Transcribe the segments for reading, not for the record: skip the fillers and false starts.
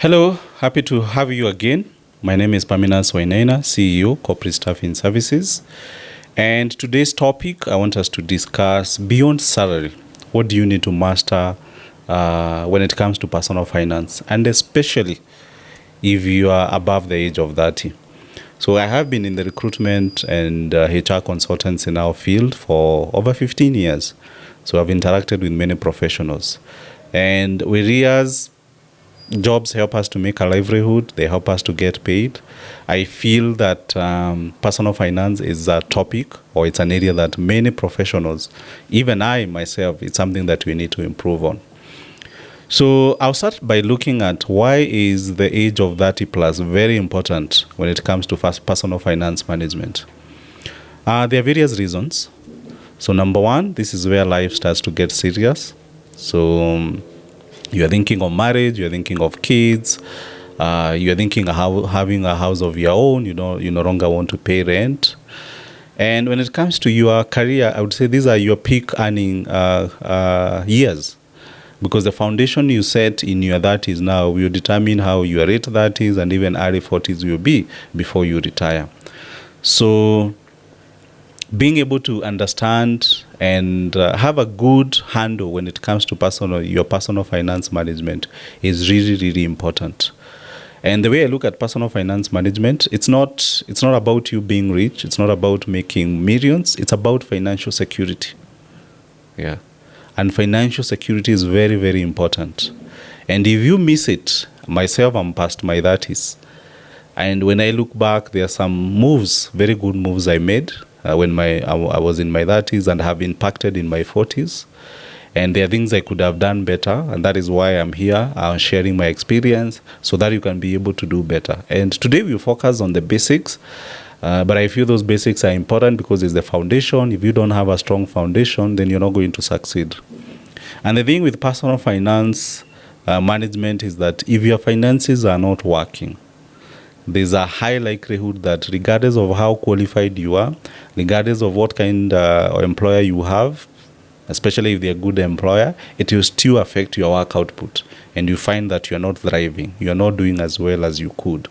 Hello, happy to have you again. My name is Pamina Swainaina, CEO, Corporate Staffing Services. And today's topic, I want us to discuss beyond salary. What do you need to master when it comes to personal finance, and especially if you are above the age of 30. So I have been in the recruitment and HR consultants in our field for over 15 years. So I've interacted with many professionals. And we realize jobs help us to make a livelihood. They help us to get paid. I feel that personal finance is a topic, or it's an area that many professionals, even I myself, it's something that we need to improve on. So I'll start by looking at why is the age of 30 plus very important when it comes to personal finance management. There are various reasons. So number one, this is where life starts to get serious. So you're thinking of marriage, you're thinking of kids, you're thinking of having a house of your own, you no longer want to pay rent. And when it comes to your career, I would say these are your peak earning years, because the foundation you set in your 30s now will determine how your late 30s and even early 40s will be before you retire. So being able to understand and have a good handle when it comes to your personal finance management is really, really important. And the way I look at personal finance management, it's not about you being rich. It's not about making millions. It's about financial security. Yeah. And financial security is very, very important. And if you miss it, myself, I'm past my 30s. And when I look back, there are some moves, very good moves I made when I was in my 30s and have impacted in my 40s. And there are things I could have done better. And that is why I'm here sharing my experience so that you can be able to do better. And today we focus on the basics. But I feel those basics are important because it's the foundation. If you don't have a strong foundation, then you're not going to succeed. And the thing with personal finance management is that if your finances are not working, there's a high likelihood that regardless of how qualified you are, regardless of what kind of employer you have, especially if they're a good employer, it will still affect your work output. And you find that you're not thriving. You're not doing as well as you could.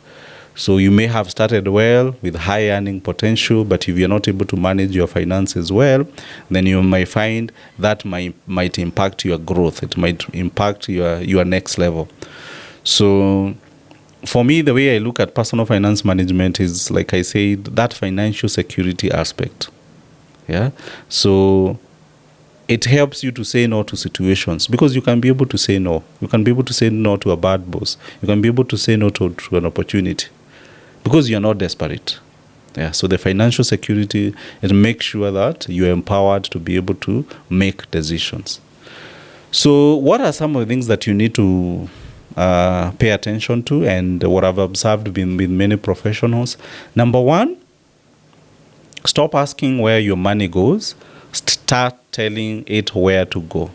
So you may have started well with high earning potential, but if you're not able to manage your finances well, then you might find that might impact your growth. It might impact your next level. So for me, the way I look at personal finance management is, like I said, that financial security aspect. Yeah. So it helps you to say no to situations because you can be able to say no. You can be able to say no to a bad boss. You can be able to say no to an opportunity because you're not desperate. Yeah. So the financial security, it makes sure that you're empowered to be able to make decisions. So what are some of the things that you need to pay attention to, and what I've observed with many professionals? Number one, stop asking where your money goes. Start telling it where to go.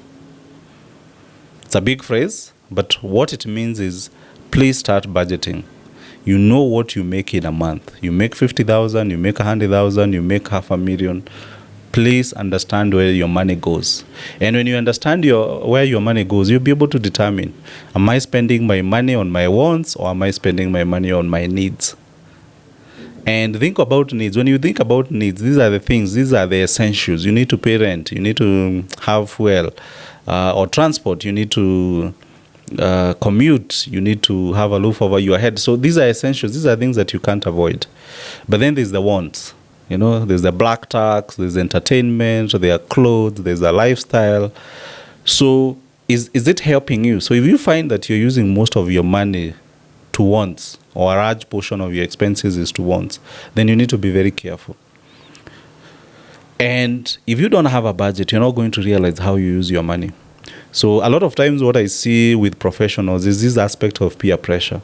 It's a big phrase, but what it means is please start budgeting. You know what you make in a month. You make 50,000, you make 100,000, you make 500,000. Please understand where your money goes. And when you understand where your money goes, you'll be able to determine, am I spending my money on my wants or am I spending my money on my needs? And think about needs. When you think about needs, these are the things, these are the essentials. You need to pay rent, you need to have fuel or transport, you need to commute, you need to have a roof over your head. So these are essentials. These are things that you can't avoid. But then there's the wants. There's the black tax, there's entertainment, there are clothes, there's a lifestyle. So is it helping you? So if you find that you're using most of your money to wants, or a large portion of your expenses is to wants, then you need to be very careful. And if you don't have a budget, you're not going to realize how you use your money. So a lot of times what I see with professionals is this aspect of peer pressure.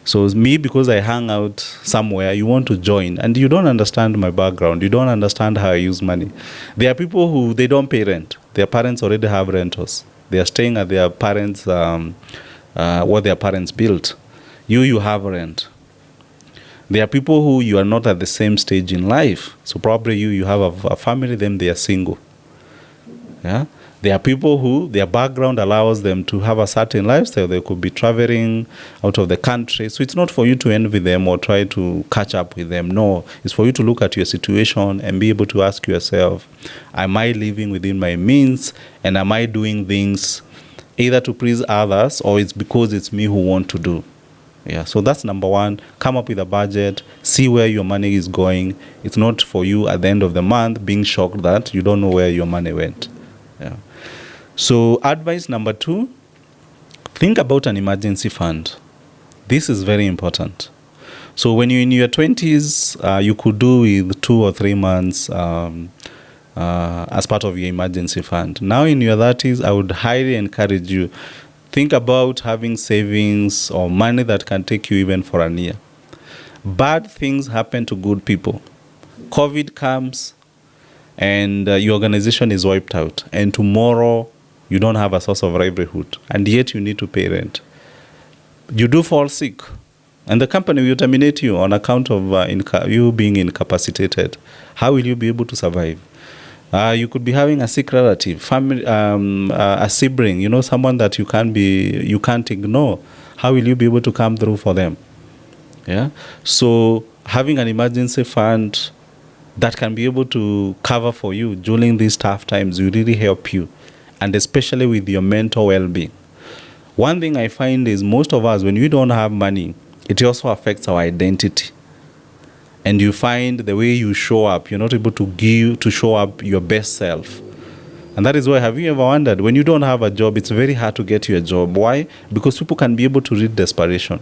So me, because I hang out somewhere, you want to join, and you don't understand my background. You don't understand how I use money. There are people who, they don't pay rent. Their parents already have rentals. They are staying at their parents, what their parents built. You have rent. There are people who you are not at the same stage in life. So probably you have a family, them they are single. Yeah. There are people who their background allows them to have a certain lifestyle. They could be traveling out of the country. So it's not for you to envy them or try to catch up with them. No, it's for you to look at your situation and be able to ask yourself, am I living within my means? And am I doing things either to please others or it's because it's me who want to do? Yeah, so that's number one. Come up with a budget, see where your money is going. It's not for you at the end of the month being shocked that you don't know where your money went. Yeah. So advice number 2, think about an emergency fund. This is very important. So when you're in your 20s, you could do with 2 or 3 months as part of your emergency fund. Now in your 30s, I would highly encourage you, think about having savings or money that can take you even for a year. Bad things happen to good people. COVID comes and your organization is wiped out. And tomorrow, you don't have a source of livelihood. And yet you need to pay rent. You do fall sick. And the company will terminate you on account of you being incapacitated. How will you be able to survive? You could be having a sick relative, family, a sibling, someone that you can't ignore. How will you be able to come through for them? Yeah. So having an emergency fund that can be able to cover for you during these tough times will really help you, and especially with your mental well-being. One thing I find is most of us, when we don't have money, it also affects our identity. And you find the way you show up, you're not able to show up your best self. And that is why, have you ever wondered, when you don't have a job, it's very hard to get you a job. Why? Because people can be able to read desperation.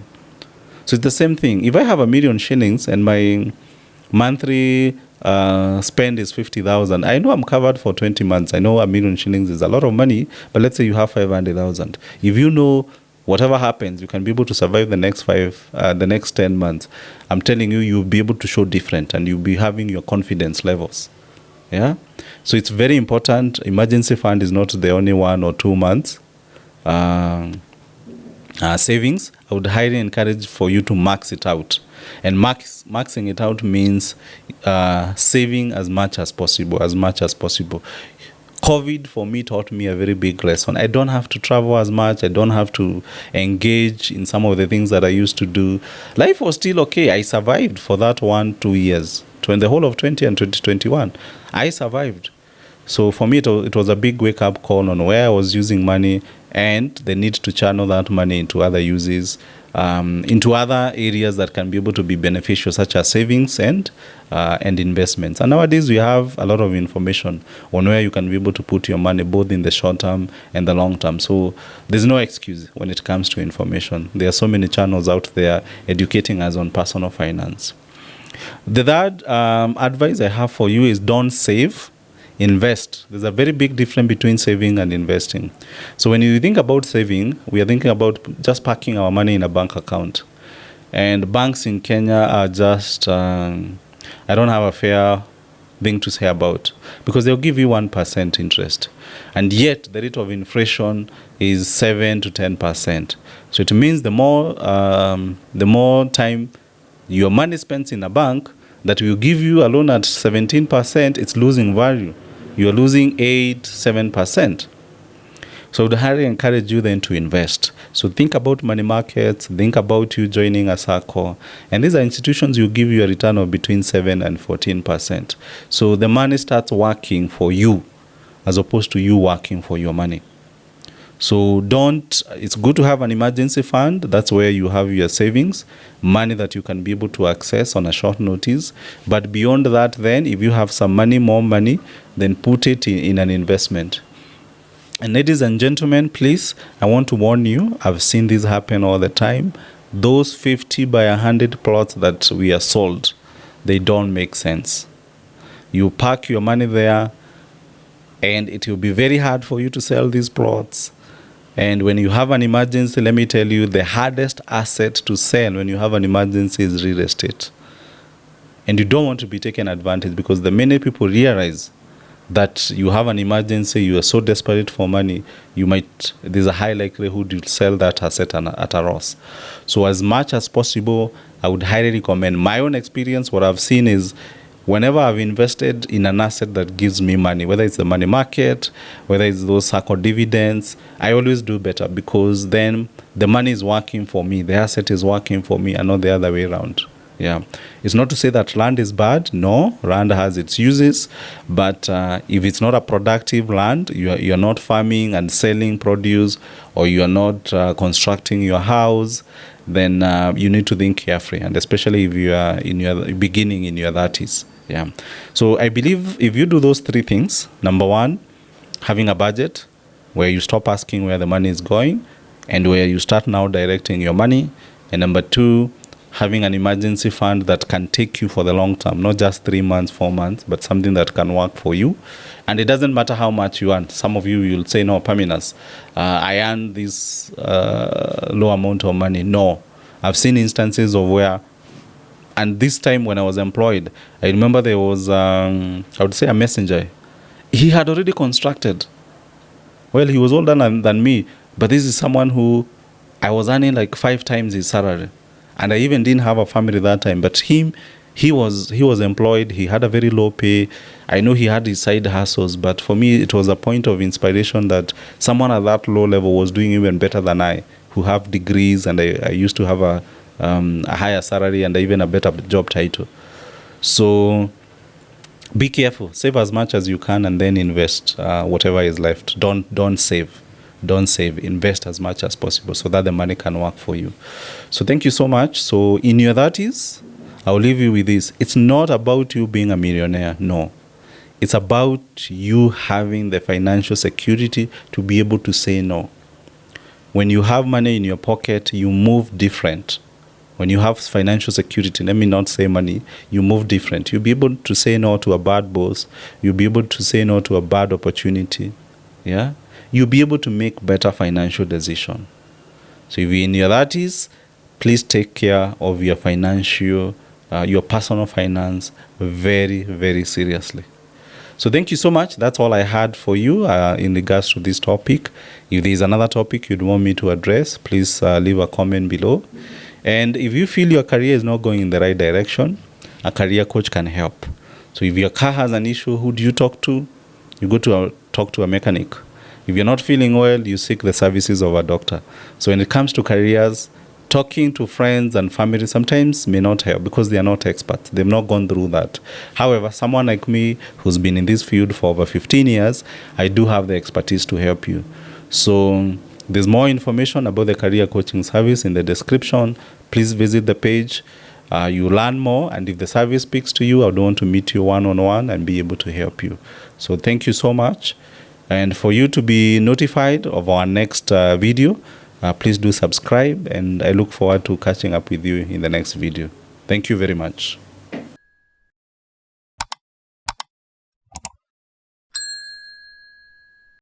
So it's the same thing. If I have 1,000,000 shillings and my monthly spend is 50,000, I know I'm covered for 20 months. I know 1,000,000 shillings is a lot of money, but let's say you have 500,000. If you know whatever happens, you can be able to survive the next 10 months. I'm telling you, you'll be able to show different and you'll be having your confidence levels. Yeah. So it's very important. Emergency fund is not the only 1 or 2 months savings. I would highly encourage for you to max it out. And maxing it out means saving as much as possible. COVID for me taught me a very big lesson. I don't have to travel as much. I don't have to engage in some of the things that I used to do. Life was still okay. I survived for that 1-2 years. In the whole of 20 and 2021, I survived. So for me, it was a big wake-up call on where I was using money and the need to channel that money into other uses, into other areas that can be able to be beneficial, such as savings and investments. And nowadays, we have a lot of information on where you can be able to put your money, both in the short term and the long term. So there's no excuse when it comes to information. There are so many channels out there educating us on personal finance. The third advice I have for you is don't save, invest. There's a very big difference between saving and investing. So when you think about saving, we are thinking about just parking our money in a bank account. And banks in Kenya are just, I don't have a fair thing to say about, because they'll give you 1% interest. And yet the rate of inflation is 7 to 10%. So it means the more time your money spent in a bank that will give you a loan at 17%, it's losing value. You're losing 7%. So I would highly encourage you then to invest. So think about money markets, think about you joining a circle. And these are institutions will give you a return of between 7 and 14%. So the money starts working for you as opposed to you working for your money. So it's good to have an emergency fund. That's where you have your savings, money that you can be able to access on a short notice. But beyond that, then, if you have some money, more money, then put it in an investment. And ladies and gentlemen, please, I want to warn you, I've seen this happen all the time. Those 50 by 100 plots that we are sold, they don't make sense. You park your money there, and it will be very hard for you to sell these plots. And when you have an emergency, let me tell you, the hardest asset to sell when you have an emergency is real estate. And you don't want to be taken advantage, because the minute people realize that you have an emergency, you are so desperate for money, there's a high likelihood you'll sell that asset at a loss. So as much as possible, I would highly recommend. My own experience, what I've seen is whenever I've invested in an asset that gives me money, whether it's the money market, whether it's those circle dividends, I always do better, because then the money is working for me, the asset is working for me, and not the other way around. Yeah, it's not to say that land is bad. No, land has its uses, but if it's not a productive land, you're not farming and selling produce, or you're not constructing your house, then you need to think carefully, and especially if you are in your beginning in your 30s. Yeah, so I believe if you do those three things: number one, having a budget where you stop asking where the money is going, and where you start now directing your money, and number two, having an emergency fund that can take you for the long term, not just 3 months, 4 months, but something that can work for you. And it doesn't matter how much you earn. Some of you will say, no, Paminas, I earn this low amount of money. No, I've seen instances of where, and this time when I was employed, I remember there was, I would say, a messenger. He had already constructed. Well, he was older than me, but this is someone who I was earning like 5 times his salary. And I even didn't have a family that time. But he was employed. He had a very low pay. I know he had his side hustles, but for me, it was a point of inspiration that someone at that low level was doing even better than I, who have degrees, and I used to have a higher salary and even a better job title. So be careful. Save as much as you can, and then invest whatever is left. Don't save. Don't save. Invest as much as possible so that the money can work for you. So thank you so much. So in your 30s, I'll leave you with this. It's not about you being a millionaire. No. It's about you having the financial security to be able to say no. When you have money in your pocket, you move different. When you have financial security, let me not say money, you move different. You'll be able to say no to a bad boss. You'll be able to say no to a bad opportunity. Yeah? You'll be able to make better financial decisions. So if you're in your 30s, please take care of your financial, your personal finance very, very seriously. So thank you so much. That's all I had for you in regards to this topic. If there's another topic you'd want me to address, please leave a comment below. And if you feel your career is not going in the right direction, a career coach can help. So if your car has an issue, who do you talk to? You go to talk to a mechanic. If you're not feeling well, you seek the services of a doctor. So when it comes to careers, talking to friends and family sometimes may not help because they are not experts. They've not gone through that. However, someone like me who's been in this field for over 15 years, I do have the expertise to help you. So there's more information about the career coaching service in the description. Please visit the page. You learn more, and if the service speaks to you, I would want to meet you one-on-one and be able to help you. So thank you so much. And for you to be notified of our next video, please do subscribe, and I look forward to catching up with you in the next video. Thank you very much.